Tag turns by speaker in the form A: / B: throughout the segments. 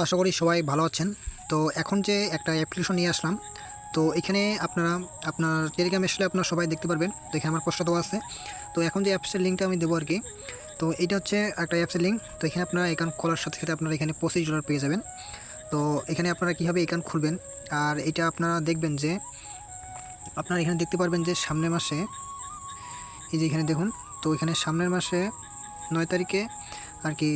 A: আশা করি সবাই ভালো আছেন। তো এখন যে একটা অ্যাপ্লিকেশন নিয়ে আসলাম, তো এখানে আপনারা আপনার টেলিগ্রামে আসলে আপনারা সবাই দেখতে পারবেন। তো এখানে আমার পোস্টটা দেওয়া আছে। তো এখন যে অ্যাপসের লিঙ্কটা আমি দেবো আর কি। তো এটা হচ্ছে একটা অ্যাপসের লিঙ্ক। তো এখানে আপনারা অ্যাকাউন্ট খোলার সাথে সাথে আপনারা এখানে $25 পেয়ে যাবেন। তো এখানে আপনারা কীভাবে অ্যাকাউন্ট খুলবেন, আর এটা আপনারা দেখবেন যে আপনারা এখানে দেখতে পারবেন যে সামনের মাসে, এই যে এখানে দেখুন, তো এখানে সামনের মাসে 9 তারিখে আর কি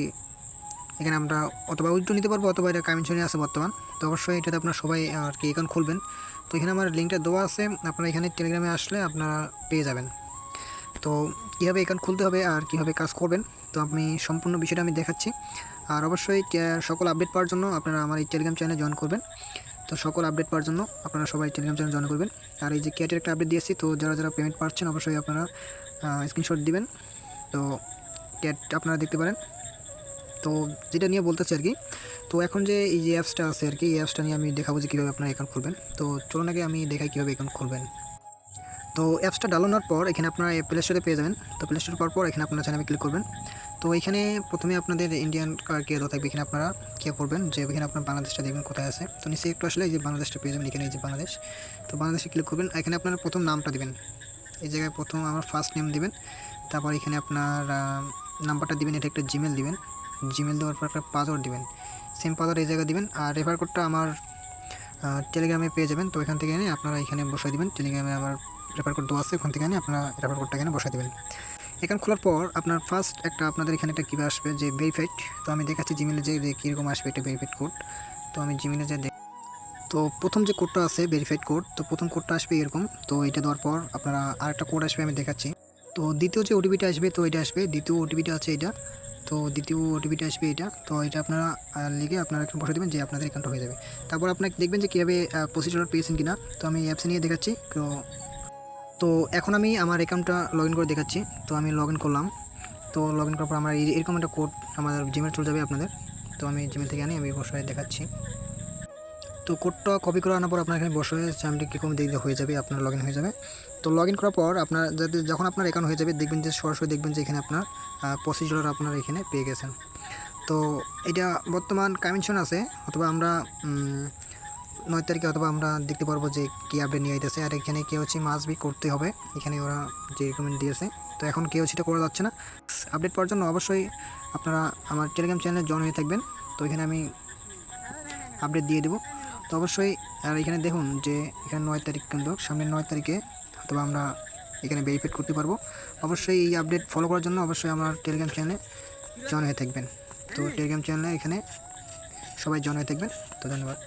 A: এখানে আমরা অথবা উইথড্র নিতে পারবো, অথবা এটা কামিশনে আছে বর্তমান। তো অবশ্যই এটাতে আপনারা সবাই আর কি অ্যাকাউন্ট খুলবেন। তো এখানে আমার লিঙ্কটা দেওয়া আছে, আপনারা এখানে টেলিগ্রামে আসলে আপনারা পেয়ে যাবেন। তো কীভাবে অ্যাকাউন্ট খুলতে হবে আর কীভাবে কাজ করবেন, তো আমি সম্পূর্ণ বিষয়টা আমি দেখাচ্ছি। আর অবশ্যই সকল আপডেট পাওয়ার জন্য আপনারা আমার এই টেলিগ্রাম চ্যানেলে জয়েন করবেন। তো সকল আপডেট পাওয়ার জন্য আপনারা সবাই টেলিগ্রাম চ্যানেল জয়েন করবেন। আর এই যে ক্যাটের একটা আপডেট দিয়েছি, তো যারা যারা পেমেন্ট পাচ্ছেন অবশ্যই আপনারা স্ক্রিনশট দিবেন। তো ক্যাট আপনারা দেখতে পারেন। তো যেটা নিয়ে বলতেছি আর কি, তো এখন যে এই যে অ্যাপসটা আছে আর কি, এই অ্যাপসটা নিয়ে আমি দেখাবো যে কীভাবে আপনারা অ্যাকাউন্ট খুলবেন। তো চলুন আগে আমি দেখাই কীভাবে অ্যাকাউন্ট খুলবেন। তো অ্যাপসটা ডাউনলোডের পর এখানে আপনারা প্লে স্টোরে পেয়ে যাবেন। তো প্লে স্টোর পাওয়ার পর এখানে আপনারা চ্যানেলে ক্লিক করবেন। তো এখানে প্রথমে আপনাদের ইন্ডিয়ান কে দেওয়া থাকবে, এখানে আপনারা কী করবেন যে এখানে আপনার বাংলাদেশটা দেখবেন কোথায় আছে। তো নিচে একটু আসলে এই যে বাংলাদেশটা পেয়ে যাবেন, এখানে এই যে বাংলাদেশ। তো বাংলাদেশে ক্লিক করবেন। এখানে আপনারা প্রথম নামটা দিবেন, এই জায়গায় প্রথম আমার ফার্স্ট নেম দিবেন। তারপর এখানে আপনার নাম্বারটা দিবেন, এটা একটা জিমেল দিবেন। জিমেল দেওয়ার পর একটা পাসওয়ার্ড দিবেন, সেম পাসওয়ার্ড এই জায়গায় দিবেন। আর রেফার কোডটা আমার টেলিগ্রামে পেয়ে যাবেন। তো এখান থেকে এনে আপনারা এখানে বসাই দেবেন। টেলিগ্রামে আমার রেফার কোড দেওয়া আছে, ওখান থেকে এনে আপনারা রেফার কোডটা এখানে বসাই দেবেন। এখানে খোলার পর আপনার ফার্স্ট একটা আপনাদের এখানে একটা কীভাবে আসবে যে ভেরিফাইড। তো আমি দেখাচ্ছি জিমেলে যে কীরকম আসবে এটা ভেরিফাইড কোড। তো আমি জিমেলে যে তো প্রথম যে কোডটা আছে ভেরিফাইড কোড, তো প্রথম কোডটা আসবে এরকম। তো এটা দেওয়ার পর আপনারা আরেকটা কোড আসবে, আমি দেখাচ্ছি। তো দ্বিতীয় যে ওটিপিটা আসবে, তো এটা আসবে দ্বিতীয় ওটিপিটা আছে এটা। তো দ্বিতীয় ওটিপিটা আসবে এটা। তো এটা আপনারা লিখে আপনারা একটু বসে দেবেন যে আপনাদের অ্যাকাউন্টটা হয়ে যাবে। তারপর আপনাকে দেখবেন যে কীভাবে $25 পেয়েছেন কিনা। তো আমি অ্যাপসে নিয়ে দেখাচ্ছি। তো এখন আমি আমার অ্যাকাউন্টটা লগ ইন করে দেখাচ্ছি। তো আমি লগ ইন করলাম। তো লগ ইন করার পর আমার এরকম একটা কোড আমাদের জিমেল চলে যাবে আপনাদের। তো আমি জিমেল থেকে আনি, আমি বসে দেখাচ্ছি। তো কোডটা কপি করে আনার পর আপনার এখানে বসে সামনে কীরকম দেখতে হয়ে যাবে, আপনার লগ ইন হয়ে যাবে। তো লগ ইন করার পর আপনার যখন আপনার অ্যাকাউন্ট হয়ে যাবে, দেখবেন যে সরাসরি দেখবেন যে এখানে আপনার $25 আপনার এখানে পেয়ে গেছেন। তো এটা বর্তমান কামিশন আছে, অথবা আমরা 9 তারিখে অথবা আমরা দেখতে পারবো যে কী আপডেট নিয়ে আইতেছে। আর এখানে কেওয়াইসি মাস্ট বি করতে হবে, এখানে ওরা যে রিকমেন্ড দিয়েছে। তো এখন কেওয়াইসিটা করা যাচ্ছে না। আপডেট পাওয়ার জন্য অবশ্যই আপনারা আমার টেলিগ্রাম চ্যানেলে জয়েন হয়ে থাকবেন। তো এখানে আমি আপডেট দিয়ে দেবো। তো অবশ্যই আর এখানে দেখুন যে এখানে 9 তারিখ, কিন্তু সামনের 9 তারিখে অথবা আমরা এখানে ভেরিফাই করতে পারবো। অবশ্যই এই আপডেট ফলো করার জন্য অবশ্যই আমার টেলিগ্রাম চ্যানেলে জয়েন হয়ে থাকবেন। তো টেলিগ্রাম চ্যানেলে এখানে সবাই জয়েন হয়ে থাকবেন। তো ধন্যবাদ।